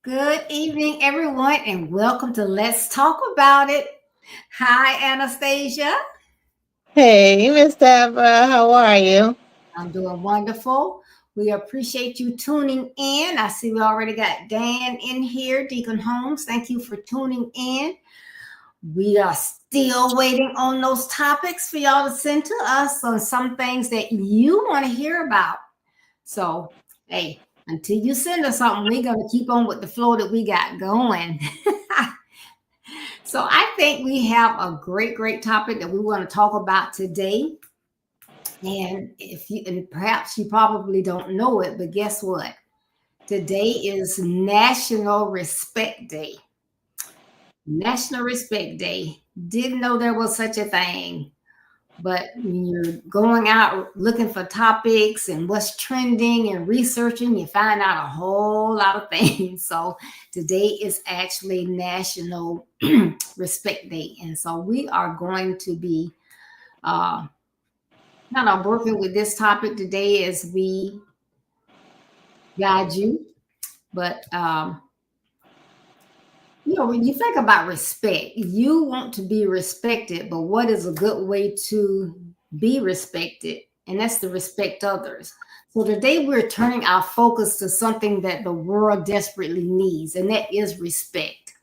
Good evening, everyone, and welcome to Let's Talk About It. Hi, Anastasia. Hey, Miss Deborah, how are you? I'm doing wonderful. We appreciate you tuning in. I see we already got Dan in here, Deacon Holmes. Thank you for tuning in. We are still waiting on those topics for y'all to send to us on some things that you want to hear about. So, hey, until you send us something, we're going to keep on with the flow that we got going. So I think we have a great topic that we want to talk about today. And perhaps you probably don't know it, but guess what? Today is National Respect Day. National Respect Day. Didn't know there was such a thing. But when you're going out looking for topics and what's trending and researching, you find out a whole lot of things. So today is actually National Respect Day. And so we are going to be kind of working with this topic today as we guide you. But, when you think about respect, you want to be respected, but what is a good way to be respected? And that's to respect others. So today we're turning our focus to something that the world desperately needs, and that is respect.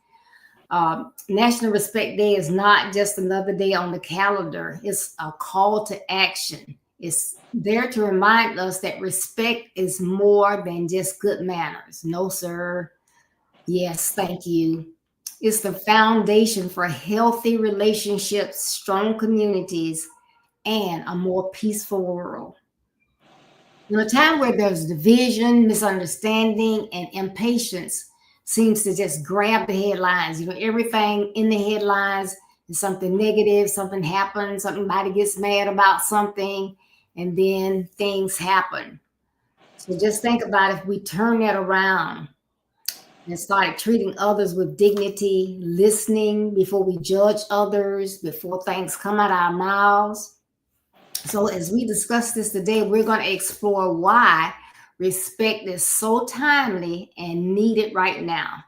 National Respect Day is not just another day on the calendar. It's a call to action. It's there to remind us that respect is more than just good manners. No, sir. Yes, thank you. It's the foundation for healthy relationships, strong communities, and a more peaceful world. In a time where there's division, misunderstanding, and impatience seems to just grab the headlines. Everything in the headlines is something negative, something happens, somebody gets mad about something, and then things happen. So just think about if we turn that around and started treating others with dignity, listening before we judge others, before things come out our mouths. So as we discuss this today, we're going to explore why respect is so timely and needed right now.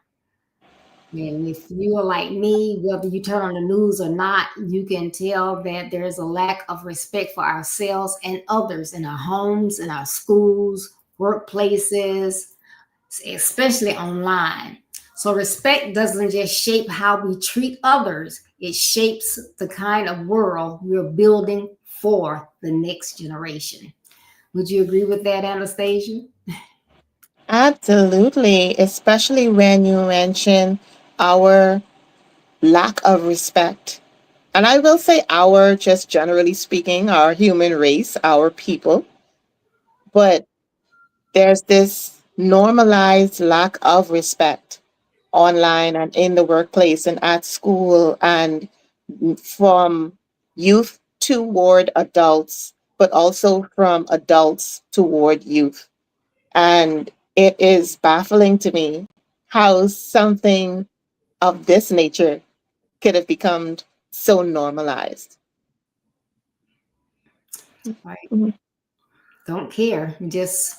And if you are like me, whether you turn on the news or not, you can tell that there's a lack of respect for ourselves and others in our homes, in our schools, workplaces, especially online. So respect doesn't just shape how we treat others, it shapes the kind of world we're building for the next generation. Would you agree with that, Anastasia? Absolutely, especially when you mention our lack of respect. And I will say our, just generally speaking, our human race, our people. But there's this normalized lack of respect online and in the workplace and at school and from youth toward adults, but also from adults toward youth. And it is baffling to me how something of this nature could have become so normalized. Right. Mhm. Don't care. Just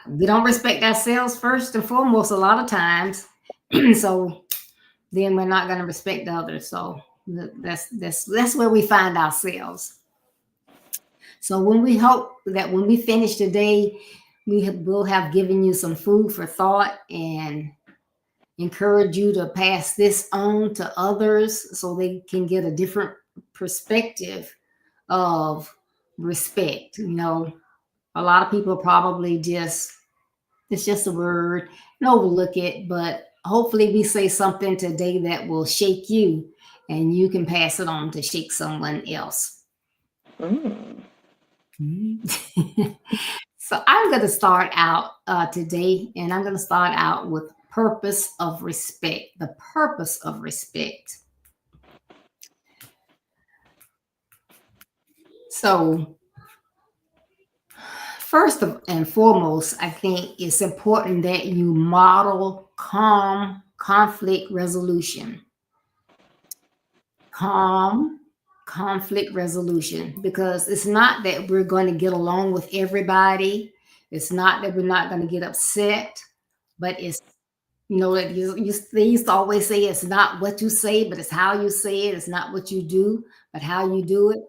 we don't respect ourselves first and foremost a lot of times. So then we're not going to respect others. So that's where we find ourselves. So when we hope that when we finish today, will have given you some food for thought and encourage you to pass this on to others so they can get a different perspective of respect. A lot of people probably just it's just a word and overlook it, but hopefully we say something today that will shake you and you can pass it on to shake someone else. Mm. So I'm going to start out today, and I'm going to start out with purpose of respect. The purpose of respect. So first and foremost, I think it's important that you model calm conflict resolution. Calm conflict resolution, because it's not that we're going to get along with everybody. It's not that we're not going to get upset, but it's they used to always say it's not what you say, but it's how you say it. It's not what you do, but how you do it.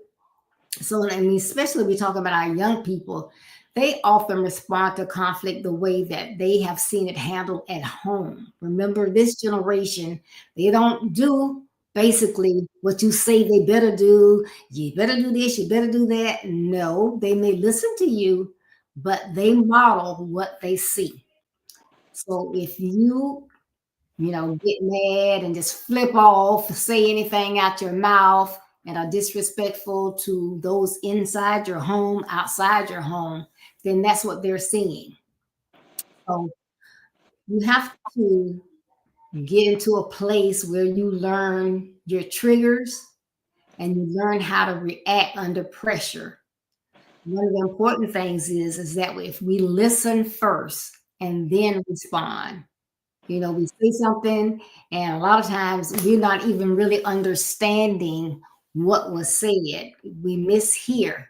So, I mean, especially we talk about our young people, they often respond to conflict the way that they have seen it handled at home. Remember, this generation, they don't do basically what you say they better do. You better do this, you better do that. No, they may listen to you, but they model what they see. So if get mad and just flip off, say anything out your mouth, and are disrespectful to those inside your home, outside your home, then that's what they're seeing. So you have to get into a place where you learn your triggers and you learn how to react under pressure. One of the important things is that if we listen first and then respond. We say something, and a lot of times we're not even really understanding what was said. We mishear,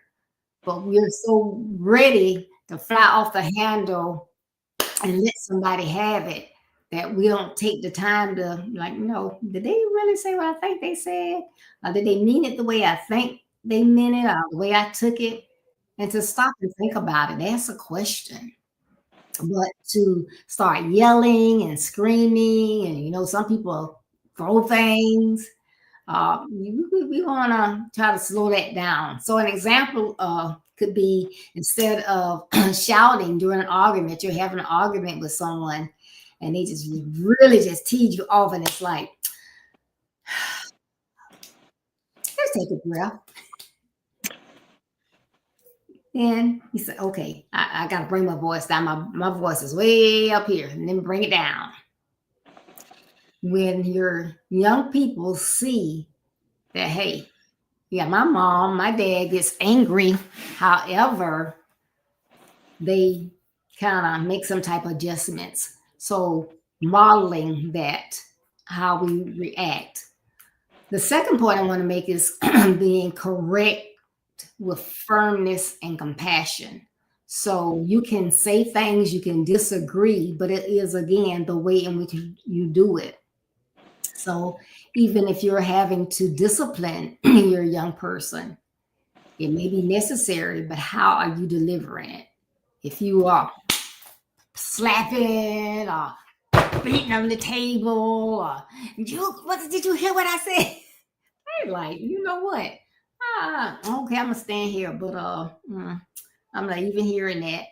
but we're so ready to fly off the handle and let somebody have it that we don't take the time to, like, no, did they really say what I think they said? Or did they mean it the way I think they meant it, or the way I took it? And to stop and think about it, ask a question. But to start yelling and screaming, and some people throw things, we want to try to slow that down. So, an example could be instead of shouting during an argument, you're having an argument with someone and they just really just tease you off, and it's like, let's take a breath. And you say, okay, I got to bring my voice down. My voice is way up here, and then bring it down. When your young people see that, hey, yeah, my mom, my dad gets angry, however, they kind of make some type of adjustments. So modeling that, how we react. The second point I want to make is being correct with firmness and compassion. So you can say things, you can disagree, but it is again the way in which you do it. So even if you're having to discipline your young person, it may be necessary, but how are you delivering it? If you are slapping or beating on the table, or did you hear what I said? I like, you know what? Okay, I'm gonna stand here, but I'm not even hearing that.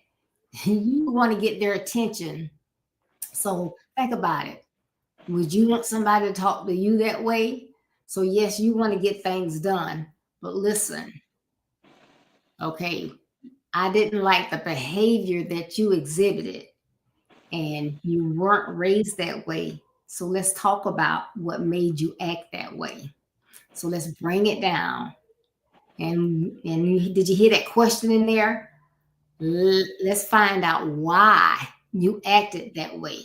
You want to get their attention. So think about it. Would you want somebody to talk to you that way? So, yes, you want to get things done, but listen, okay, I didn't like the behavior that you exhibited, and you weren't raised that way. So, let's talk about what made you act that way. So, let's bring it down. And did you hear that question in there? Let's find out why. you acted that way.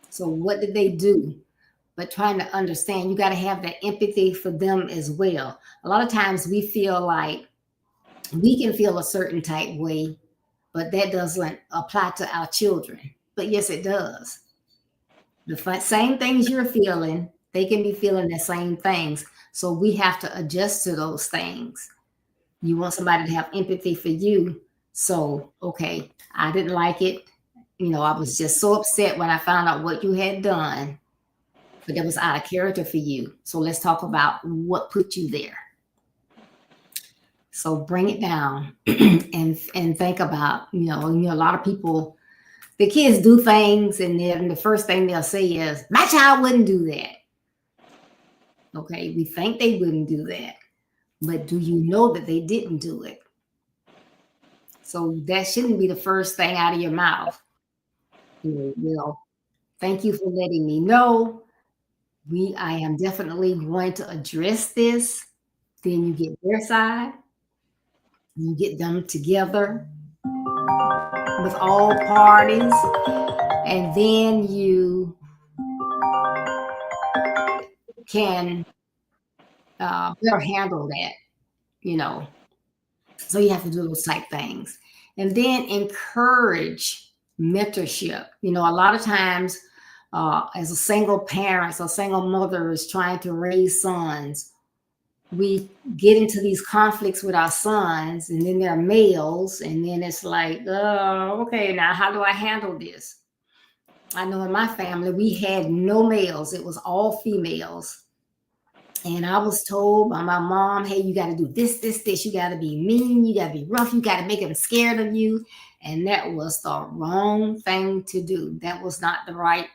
So what did they do? But trying to understand, you got to have that empathy for them as well. A lot of times we feel like we can feel a certain type way, but that doesn't apply to our children. But yes, it does. The same things you're feeling, they can be feeling the same things. So we have to adjust to those things. You want somebody to have empathy for you. So, okay, I didn't like it. I was just so upset when I found out what you had done, but that was out of character for you. So let's talk about what put you there. So bring it down and think about, a lot of people, the kids do things, and then the first thing they'll say is, my child wouldn't do that. Okay, we think they wouldn't do that, but do you know that they didn't do it? So that shouldn't be the first thing out of your mouth. Thank you for letting me know. I am definitely going to address this. Then you get their side, you get them together with all parties, and then you can better handle that, you know. So you have to do those type things. And then encourage mentorship. A lot of times, as a single parent or single mother is trying to raise sons, we get into these conflicts with our sons, and then they're males, and then it's like, oh, okay, now how do I handle this? I know in my family, we had no males, it was all females. And I was told by my mom, hey, you got to do this, this, this. You got to be mean. You got to be rough. You got to make them scared of you. And that was the wrong thing to do. That was not the right,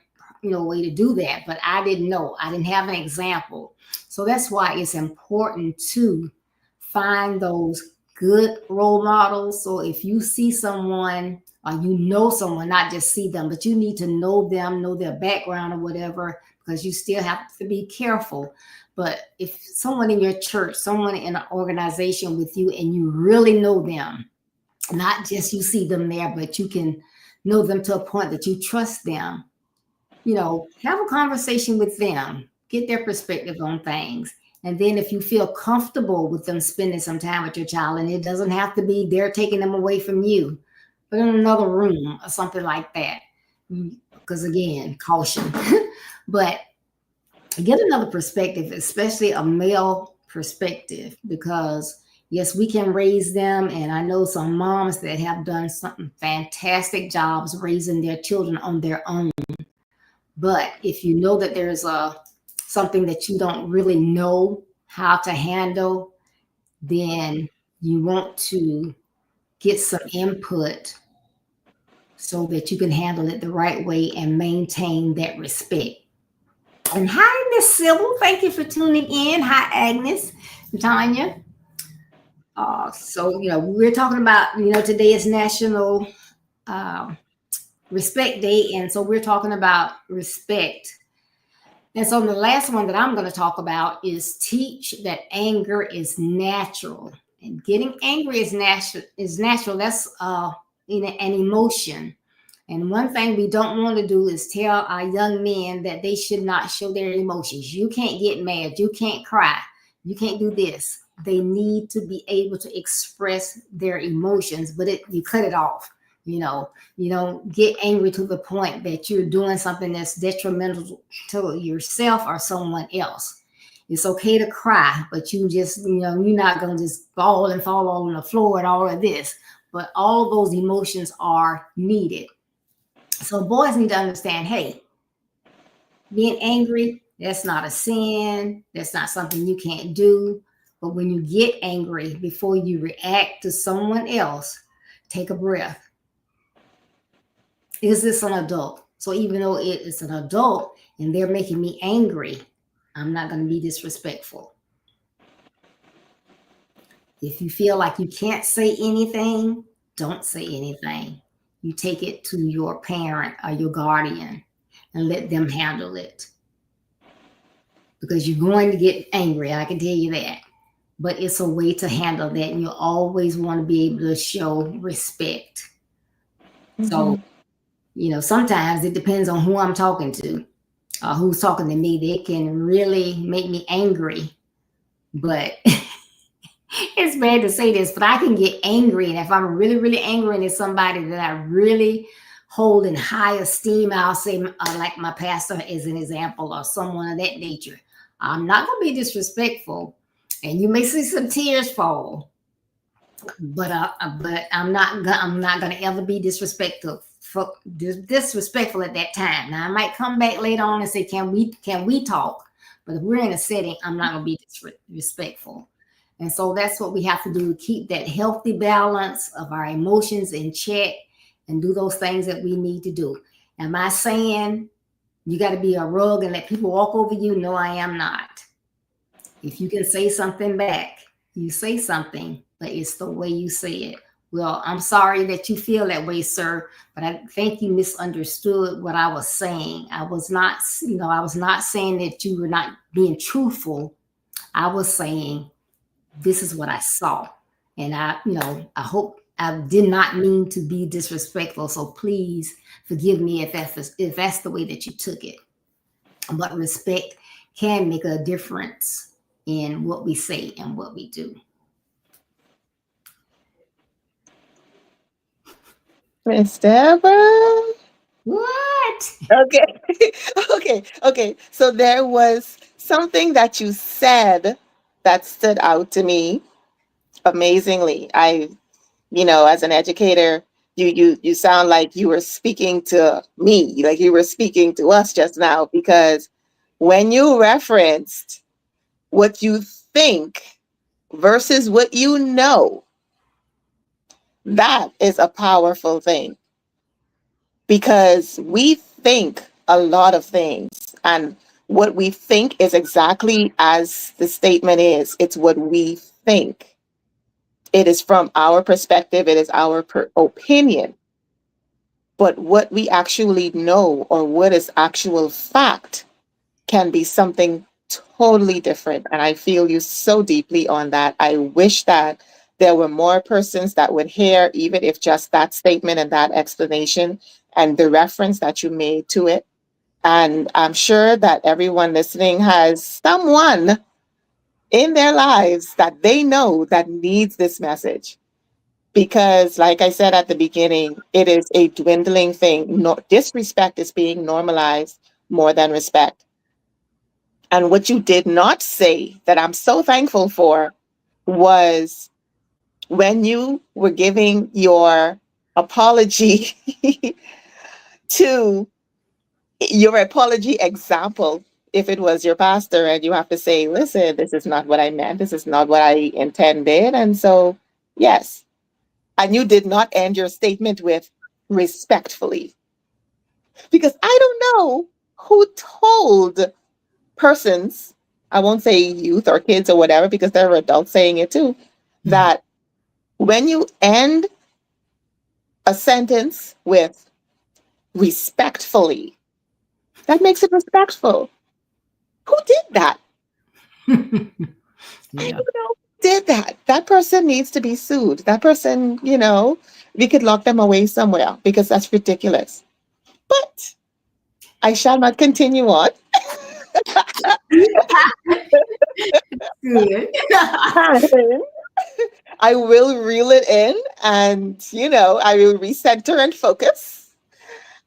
way to do that. But I didn't know. I didn't have an example. So that's why it's important to find those good role models. So if you see someone or someone, not just see them, but you need to know them, know their background or whatever, because you still have to be careful. But if someone in your church, someone in an organization with you, and you really know them, not just you see them there, but you can know them to a point that you trust them, have a conversation with them, get their perspective on things. And then if you feel comfortable with them spending some time with your child, and it doesn't have to be they're taking them away from you, but in another room or something like that. Because again, caution. But get another perspective, especially a male perspective, because yes, we can raise them. And I know some moms that have done some fantastic jobs raising their children on their own. But if you know that there's something that you don't really know how to handle, then you want to get some input so that you can handle it the right way and maintain that respect. And hi, Miss Sybil. Thank you for tuning in. Hi, Agnes and Tanya. So, we're talking about, today is National Respect Day. And so we're talking about respect. And so the last one that I'm going to talk about is teach that anger is natural. And getting angry is natural. That's an emotion. And one thing we don't want to do is tell our young men that they should not show their emotions. You can't get mad. You can't cry. You can't do this. They need to be able to express their emotions, but you cut it off. You don't get angry to the point that you're doing something that's detrimental to yourself or someone else. It's okay to cry, but you just, you're not going to just bawl and fall on the floor and all of this. But all those emotions are needed. So boys need to understand, hey, being angry, that's not a sin. That's not something you can't do. But when you get angry, before you react to someone else, take a breath. Is this an adult? So even though it is an adult and they're making me angry, I'm not going to be disrespectful. If you feel like you can't say anything, don't say anything. You take it to your parent or your guardian and let them handle it. Because you're going to get angry, I can tell you that. But it's a way to handle that. And you always want to be able to show respect. Mm-hmm. So Sometimes it depends on who I'm talking to or who's talking to me. They can really make me angry. But it's bad to say this, but I can get angry. And if I'm really, really angry and it's somebody that I really hold in high esteem, I'll say, like my pastor is an example, or someone of that nature. I'm not going to be disrespectful. And you may see some tears fall, but I'm not gonna ever be disrespectful at that time. Now I might come back later on and say, can we talk? But if we're in a setting, I'm not gonna be disrespectful. And so that's what we have to do: keep that healthy balance of our emotions in check and do those things that we need to do. Am I saying you got to be a rug and let people walk over you? No, I am not. If you can say something back, you say something, but it's the way you say it. Well, I'm sorry that you feel that way, sir, but I think you misunderstood what I was saying. I was not saying that you were not being truthful. I was saying this is what I saw. And I hope I did not mean to be disrespectful. So please forgive me if that's the way that you took it. But respect can make a difference in what we say and what we do. Miss Deborah. What? Okay. Okay. So there was something that you said that stood out to me amazingly. As an educator, you sound like you were speaking to me, like you were speaking to us just now, because when you referenced what you think versus what you know, that is a powerful thing, because we think a lot of things, and what we think is exactly as the statement is. It's what we think. It is from our perspective, it is our opinion. But what we actually know, or what is actual fact, can be something totally different. And I feel you so deeply on that. I wish that there were more persons that would hear, even if just that statement and that explanation and the reference that you made to it. And I'm sure that everyone listening has someone in their lives that they know that needs this message. Because, like I said at the beginning, it is a dwindling thing. No, disrespect is being normalized more than respect. And what you did not say, that I'm so thankful for, was when you were giving your apology to your apology example. If it was your pastor and you have to say, listen, this is not what I meant, this is not what I intended. And so, yes. And you did not end your statement with respectfully, because I don't know who told persons, I won't say youth or kids or whatever, because there are adults saying it too, that when you end a sentence with respectfully, that makes it respectful. Who did that? I Yeah. don't know who did that. That person needs to be sued. That person, we could lock them away somewhere, because that's ridiculous. But I shall not continue on. Good. I will reel it in, and, I will recenter and focus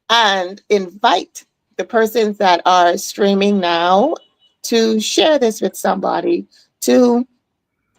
and invite the persons that are streaming now to share this with somebody, to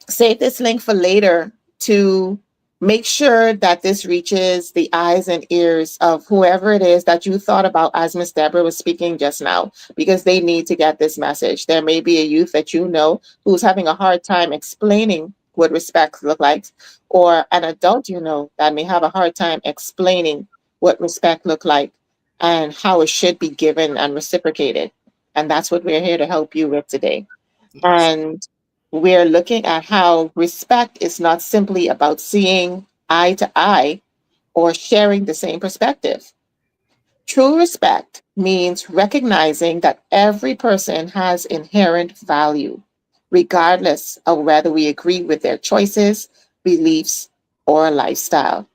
save this link for later, to make sure that this reaches the eyes and ears of whoever it is that you thought about as Miss Deborah was speaking just now, because they need to get this message. There may be a youth that you know who's having a hard time explaining what respect look like, or an adult that may have a hard time explaining what respect look like and how it should be given and reciprocated. And that's what we're here to help you with today. Yes. And we're looking at how respect is not simply about seeing eye to eye or sharing the same perspective. True respect means recognizing that every person has inherent value, regardless of whether we agree with their choices, beliefs, or lifestyle.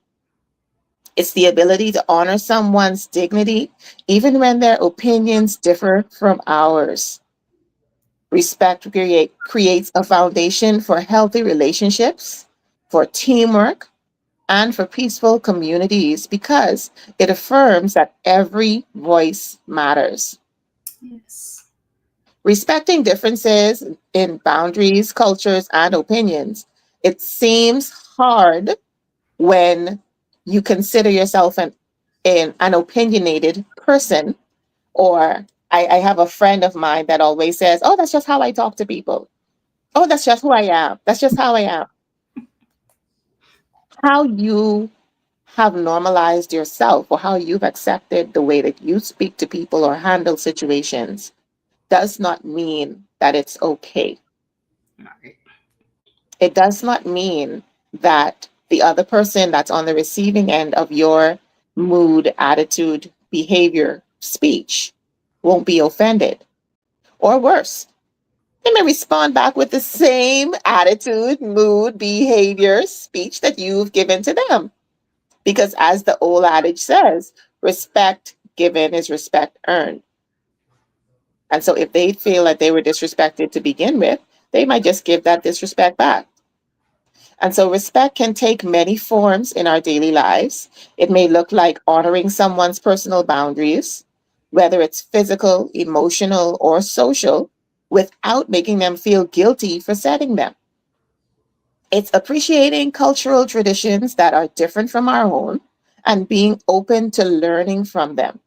It's the ability to honor someone's dignity, even when their opinions differ from ours. Respect creates a foundation for healthy relationships, for teamwork, and for peaceful communities because it affirms that every voice matters. Yes. Respecting differences in boundaries, cultures, and opinions, it seems hard when you consider yourself an opinionated person. Or I have a friend of mine that always says, "Oh, that's just how I talk to people. Oh, that's just who I am. That's just how I am." How you have normalized yourself or how you've accepted the way that you speak to people or handle situations does not mean that it's okay. Right. It does not mean that the other person that's on the receiving end of your mood, attitude, behavior, speech won't be offended. Or worse, they may respond back with the same attitude, mood, behavior, speech that you've given to them. Because as the old adage says, respect given is respect earned. And so if they feel that they were disrespected to begin with, they might just give that disrespect back. And so respect can take many forms in our daily lives. It may look like honoring someone's personal boundaries, whether it's physical, emotional, or social, without making them feel guilty for setting them. It's appreciating cultural traditions that are different from our own and being open to learning from them.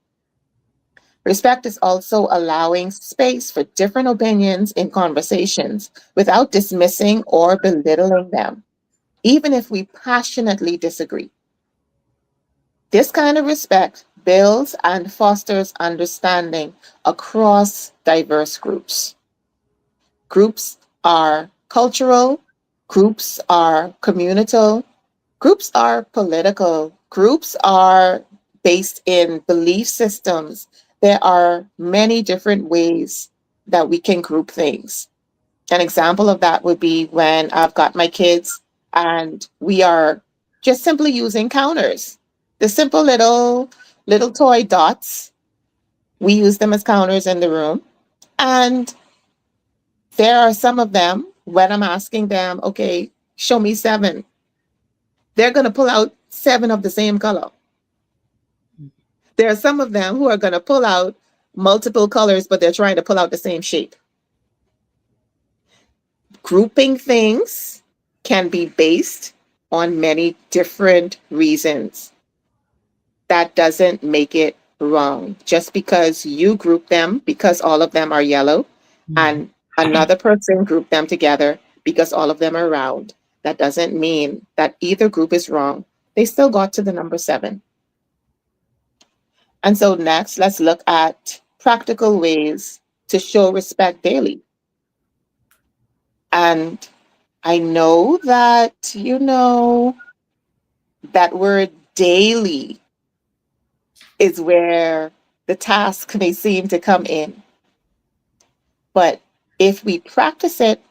Respect is also allowing space for different opinions in conversations without dismissing or belittling them, even if we passionately disagree. This kind of respect builds and fosters understanding across diverse groups. Groups are cultural, groups are communal, groups are political, groups are based in belief systems. There are many different ways that we can group things. An example of that would be when I've got my kids and we are just simply using counters. The simple little toy dots. We use them as counters in the room. And there are some of them when I'm asking them, okay, show me seven. They're going to pull out seven of the same color. There are some of them who are going to pull out multiple colors, but they're trying to pull out the same shape. Grouping things can be based on many different reasons. That doesn't make it wrong. Just because you group them because all of them are yellow Mhm. and another person grouped them together because all of them are round, that doesn't mean that either group is wrong. They still got to the number seven. And so next, let's look at practical ways to show respect daily. And I know that, that word daily is where the task may seem to come in. But if we practice it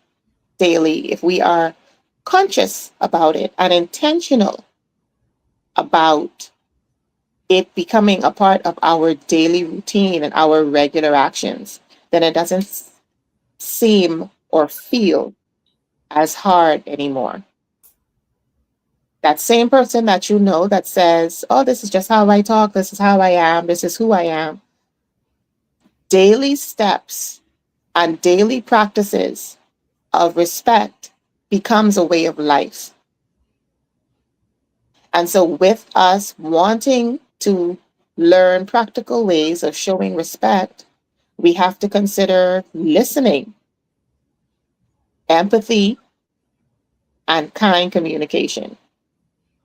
daily, if we are conscious about it and intentional about it becoming a part of our daily routine and our regular actions, then it doesn't seem or feel as hard anymore. That same person that you know that says, "Oh, this is just how I talk, this is how I am, this is who I am," daily steps and daily practices of respect becomes a way of life. And so, with us wanting to learn practical ways of showing respect, we have to consider listening, empathy, and kind communication.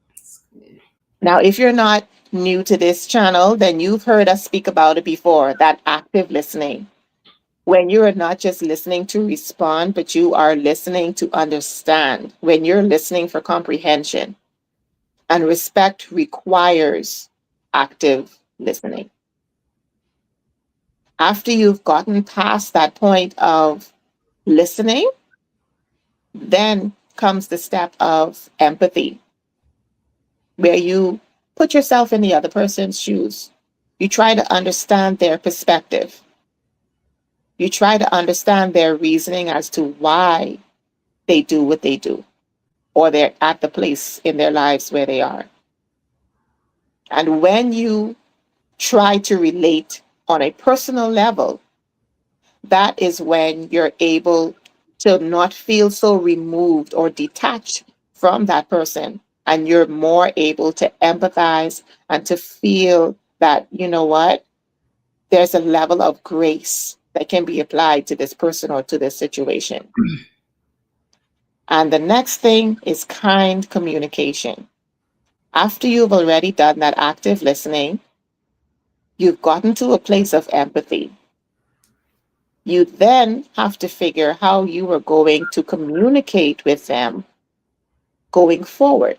That's good. Now, if you're not new to this channel, then you've heard us speak about it before, that active listening. When you are not just listening to respond, but you are listening to understand, when you're listening for comprehension. And respect requires active listening. After you've gotten past that point of listening, then comes the step of empathy, where you Put yourself in the other person's shoes. You try to understand their perspective. You try to understand their reasoning as to why they do what they do, or they're at the place in their lives where they are. And when you try to relate on a personal level, that is when you're able to not feel so removed or detached from that person. And you're more able to empathize and to feel that, you know what, there's a level of grace that can be applied to this person or to this situation. And the next thing is kind communication. After you've already done that active listening, you've gotten to a place of empathy. You then have to figure how you are going to communicate with them going forward.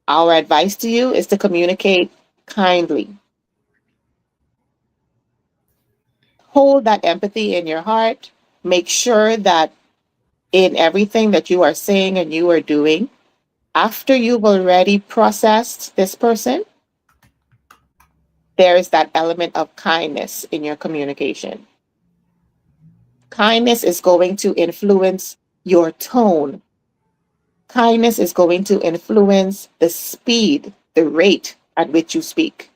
Our advice to you is to communicate kindly. Hold that empathy in your heart. Make sure that in everything that you are saying and you are doing, after you've already processed this person, there is that element of kindness in your communication. Kindness is going to influence your tone. Kindness is going to influence the speed, the rate at which you speak.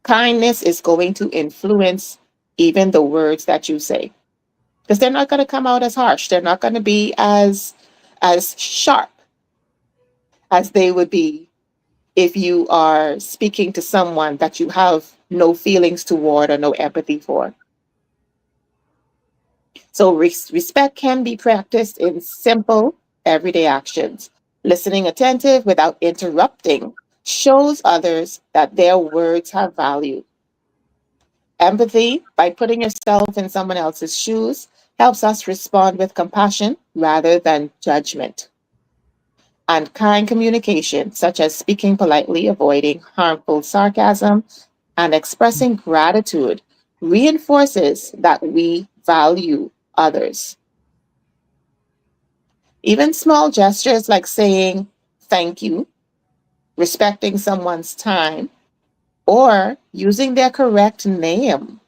Kindness is going to influence even the words that you say, because they're not going to come out as harsh. They're not going to be as sharp as they would be if you are speaking to someone that you have no feelings toward or no empathy for. So respect can be practiced in simple, everyday actions. Listening attentive without interrupting shows others that their words have value. Empathy, by putting yourself in someone else's shoes, helps us respond with compassion rather than judgment. And kind communication, such as speaking politely, avoiding harmful sarcasm, and expressing gratitude, reinforces that we value others. Even small gestures like saying thank you, respecting someone's time, or using their correct name.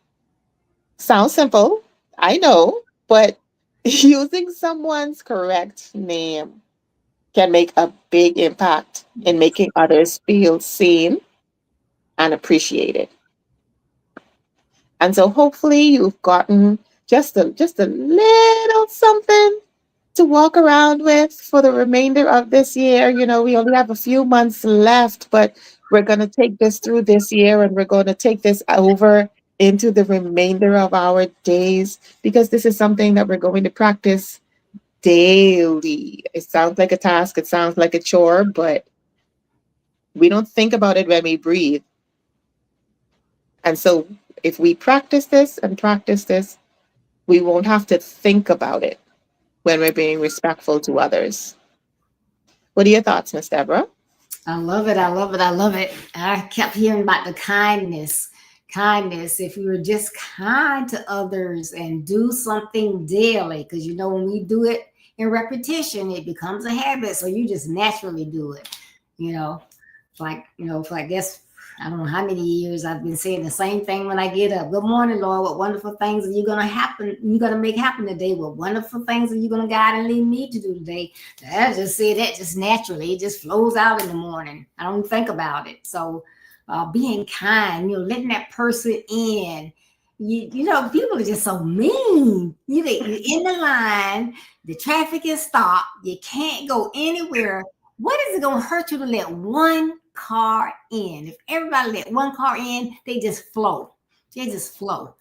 Sounds simple, I know, but using someone's correct name can make a big impact in making others feel seen and appreciated. And so hopefully you've gotten just a little something to walk around with for the remainder of this year. You know, we only have a few months left, but we're going to take this through this year and we're going to take this over into the remainder of our days because this is something that we're going to practice daily. It sounds like a task, it sounds like a chore, but we don't think about it when we breathe. And so if we practice this, we won't have to think about it when we're being respectful to others. What are your thoughts, Miss Deborah? I love it. I love it. I love it. I kept hearing about the kindness. Kindness. If we were just kind to others and do something daily, because you know, when we do it in repetition, it becomes a habit. So you just naturally do it. You know, like, for I guess I don't know how many years I've been saying the same thing when I get up. Good morning, Lord. What wonderful things are you gonna happen? You're gonna make happen today. What wonderful things are you gonna guide and lead me to do today? I just say that just naturally. It just flows out in the morning. I don't think about it. So being kind, letting that person in. People are just so mean. You're in the line, the traffic is stopped, you can't go anywhere. What is it going to hurt you to let one car in? If everybody let one car in, they just flow. They just flow,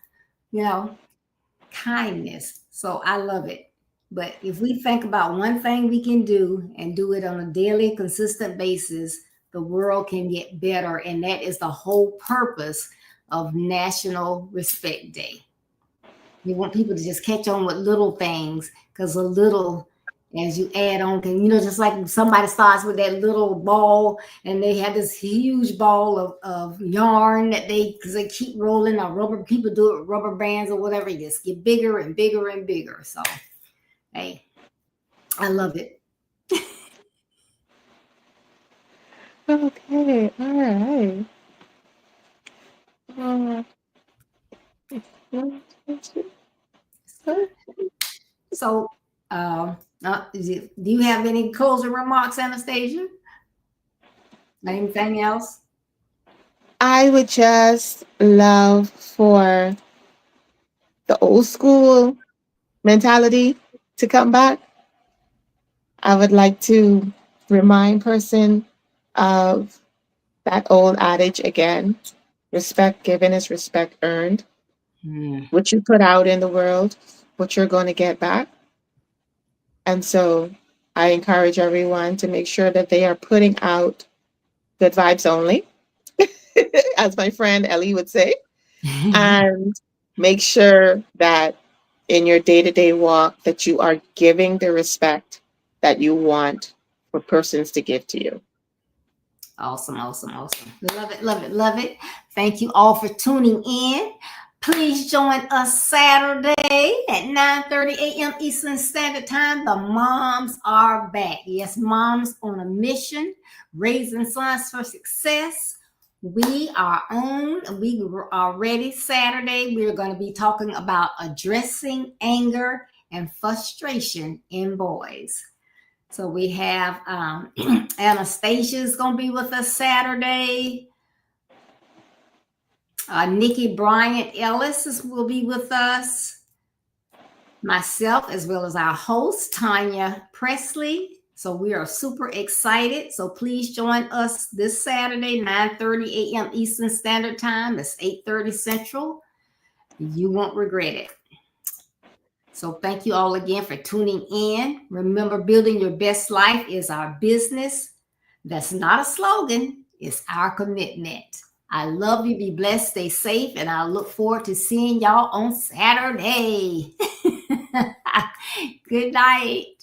you know, kindness. So I love it. But if we think about one thing we can do and do it on a daily, consistent basis, the world can get better. And that is the whole purpose of National Respect Day. You want people to just catch on with little things because a little, as you add on, can just like somebody starts with that little ball and they have this huge ball of yarn that because they keep rolling or rubber. People do it with rubber bands or whatever. You just get bigger and bigger and bigger. So, hey, I love it. Okay, all right. Uh, So, do you have any closing remarks, Anastasia? Anything else? I would just love for the old school mentality to come back. I would like to remind person of that old adage again. Respect given is respect earned. Hmm. What you put out in the world, what you're going to get back. And so I encourage everyone to make sure that they are putting out good vibes only, as my friend Ellie would say, and make sure that in your day-to-day walk that you are giving the respect that you want for persons to give to you. Awesome, awesome, awesome. Love it, love it, love it. Thank you all for tuning in. Please join us Saturday at 9:30 a.m. Eastern Standard Time. The moms are back. Yes, moms on a mission, raising sons for success. We are on. We are ready Saturday. We're going to be talking about addressing anger and frustration in boys. So we have Anastasia is going to be with us Saturday. Nikki Bryant Ellis will be with us. Myself, as well as our host, Tanya Presley. So we are super excited. So please join us this Saturday, 9:30 a.m. Eastern Standard Time. It's 8:30 Central. You won't regret it. So thank you all again for tuning in. Remember, building your best life is our business. That's not a slogan, it's our commitment. I love you. Be blessed, stay safe, and I look forward to seeing y'all on Saturday. Good night.